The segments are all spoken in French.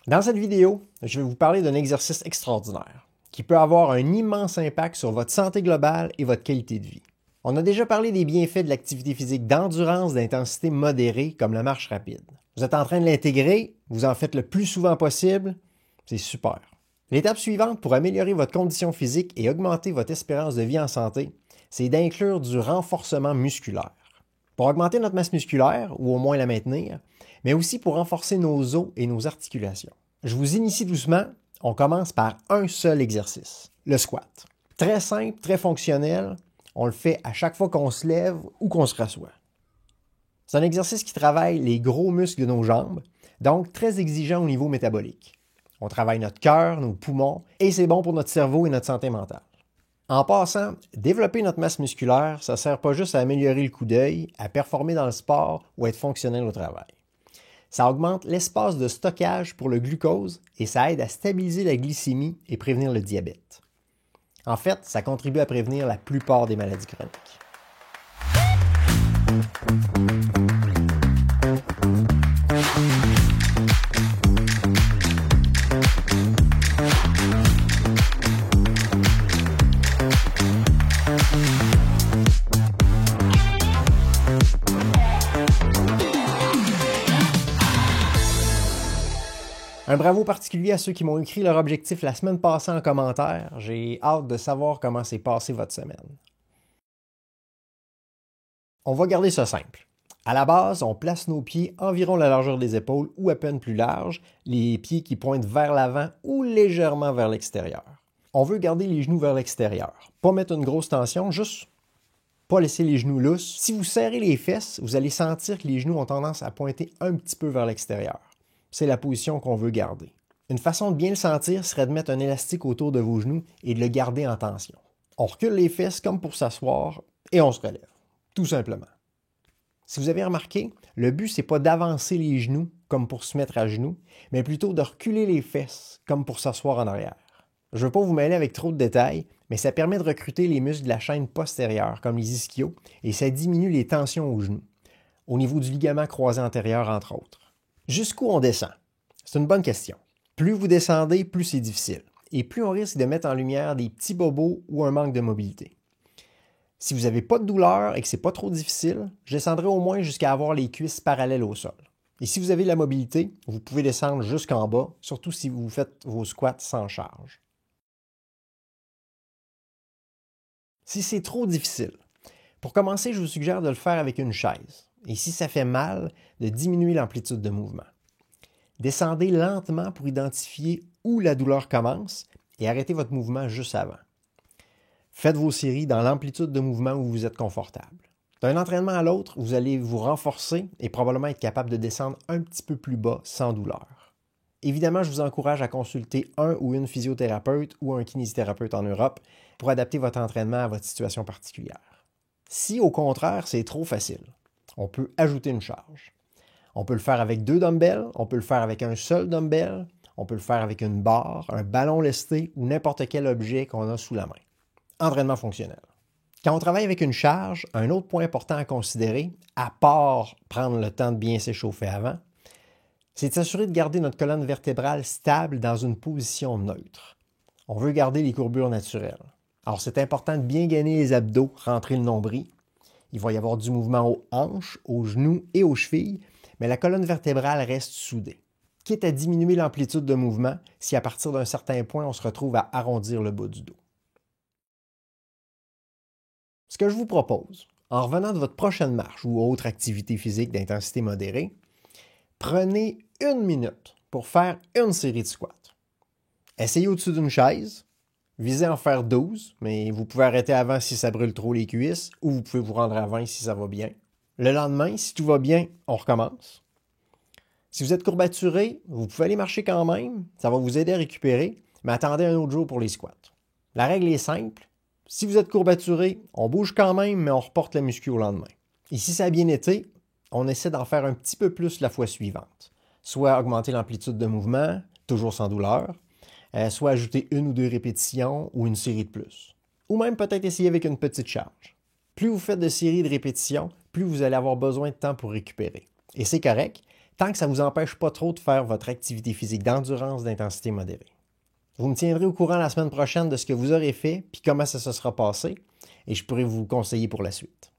Dans cette vidéo, je vais vous parler d'un exercice extraordinaire qui peut avoir un immense impact sur votre santé globale et votre qualité de vie. On a déjà parlé des bienfaits de l'activité physique d'endurance d'intensité modérée comme la marche rapide. Vous êtes en train de l'intégrer, vous en faites le plus souvent possible, c'est super. L'étape suivante pour améliorer votre condition physique et augmenter votre espérance de vie en santé, c'est d'inclure du renforcement musculaire. Pour augmenter notre masse musculaire, ou au moins la maintenir, mais aussi pour renforcer nos os et nos articulations. Je vous initie doucement, on commence par un seul exercice, le squat. Très simple, très fonctionnel, on le fait à chaque fois qu'on se lève ou qu'on se rassoit. C'est un exercice qui travaille les gros muscles de nos jambes, donc très exigeant au niveau métabolique. On travaille notre cœur, nos poumons, et c'est bon pour notre cerveau et notre santé mentale. En passant, développer notre masse musculaire, ça ne sert pas juste à améliorer le coup d'œil, à performer dans le sport ou à être fonctionnel au travail. Ça augmente l'espace de stockage pour le glucose et ça aide à stabiliser la glycémie et prévenir le diabète. En fait, ça contribue à prévenir la plupart des maladies chroniques. Un bravo particulier à ceux qui m'ont écrit leur objectif la semaine passée en commentaire. J'ai hâte de savoir comment s'est passée votre semaine. On va garder ça simple. À la base, on place nos pieds environ la largeur des épaules ou à peine plus large, les pieds qui pointent vers l'avant ou légèrement vers l'extérieur. On veut garder les genoux vers l'extérieur. Pas mettre une grosse tension, juste pas laisser les genoux lousses. Si vous serrez les fesses, vous allez sentir que les genoux ont tendance à pointer un petit peu vers l'extérieur. C'est la position qu'on veut garder. Une façon de bien le sentir serait de mettre un élastique autour de vos genoux et de le garder en tension. On recule les fesses comme pour s'asseoir et on se relève, tout simplement. Si vous avez remarqué, le but, c'est pas d'avancer les genoux comme pour se mettre à genoux, mais plutôt de reculer les fesses comme pour s'asseoir en arrière. Je ne veux pas vous mêler avec trop de détails, mais ça permet de recruter les muscles de la chaîne postérieure, comme les ischios, et ça diminue les tensions aux genoux, au niveau du ligament croisé antérieur, entre autres. Jusqu'où on descend? C'est une bonne question. Plus vous descendez, plus c'est difficile. Et plus on risque de mettre en lumière des petits bobos ou un manque de mobilité. Si vous n'avez pas de douleur et que ce n'est pas trop difficile, je descendrai au moins jusqu'à avoir les cuisses parallèles au sol. Et si vous avez de la mobilité, vous pouvez descendre jusqu'en bas, surtout si vous faites vos squats sans charge. Si c'est trop difficile, pour commencer, je vous suggère de le faire avec une chaise. Et si ça fait mal, de diminuer l'amplitude de mouvement. Descendez lentement pour identifier où la douleur commence et arrêtez votre mouvement juste avant. Faites vos séries dans l'amplitude de mouvement où vous êtes confortable. D'un entraînement à l'autre, vous allez vous renforcer et probablement être capable de descendre un petit peu plus bas sans douleur. Évidemment, je vous encourage à consulter un ou une physiothérapeute ou un kinésithérapeute en Europe pour adapter votre entraînement à votre situation particulière. Si au contraire, c'est trop facile, on peut ajouter une charge. On peut le faire avec 2 dumbbells, on peut le faire avec un seul dumbbell, on peut le faire avec une barre, un ballon lesté ou n'importe quel objet qu'on a sous la main. Entraînement fonctionnel. Quand on travaille avec une charge, un autre point important à considérer, à part prendre le temps de bien s'échauffer avant, c'est de s'assurer de garder notre colonne vertébrale stable dans une position neutre. On veut garder les courbures naturelles. Alors c'est important de bien gainer les abdos, rentrer le nombril. Il va y avoir du mouvement aux hanches, aux genoux et aux chevilles, mais la colonne vertébrale reste soudée. Quitte à diminuer l'amplitude de mouvement si à partir d'un certain point, on se retrouve à arrondir le bas du dos. Ce que je vous propose, en revenant de votre prochaine marche ou autre activité physique d'intensité modérée, prenez 1 minute pour faire une série de squats. Essayez au-dessus d'une chaise, visez à en faire 12, mais vous pouvez arrêter avant si ça brûle trop les cuisses ou vous pouvez vous rendre à 20 si ça va bien. Le lendemain, si tout va bien, on recommence. Si vous êtes courbaturé, vous pouvez aller marcher quand même, ça va vous aider à récupérer, mais attendez un autre jour pour les squats. La règle est simple, si vous êtes courbaturé, on bouge quand même, mais on reporte la muscu au lendemain. Et si ça a bien été, on essaie d'en faire un petit peu plus la fois suivante. Soit augmenter l'amplitude de mouvement, toujours sans douleur, soit ajouter 1 ou 2 répétitions ou une série de plus. Ou même peut-être essayer avec une petite charge. Plus vous faites de séries de répétitions, plus vous allez avoir besoin de temps pour récupérer. Et c'est correct, tant que ça ne vous empêche pas trop de faire votre activité physique d'endurance d'intensité modérée. Vous me tiendrez au courant la semaine prochaine de ce que vous aurez fait puis comment ça se sera passé et je pourrai vous conseiller pour la suite.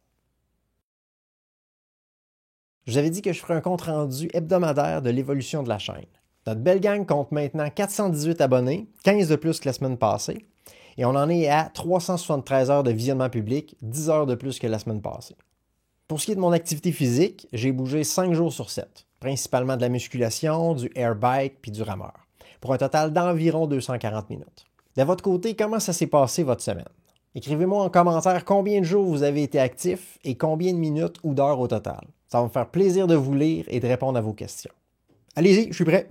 Je vous avais dit que je ferais un compte-rendu hebdomadaire de l'évolution de la chaîne. Notre belle gang compte maintenant 418 abonnés, 15 de plus que la semaine passée, et on en est à 373 heures de visionnement public, 10 heures de plus que la semaine passée. Pour ce qui est de mon activité physique, j'ai bougé 5 jours sur 7, principalement de la musculation, du air bike puis du rameur, pour un total d'environ 240 minutes. De votre côté, comment ça s'est passé votre semaine? Écrivez-moi en commentaire combien de jours vous avez été actif et combien de minutes ou d'heures au total. Ça va me faire plaisir de vous lire et de répondre à vos questions. Allez-y, je suis prêt.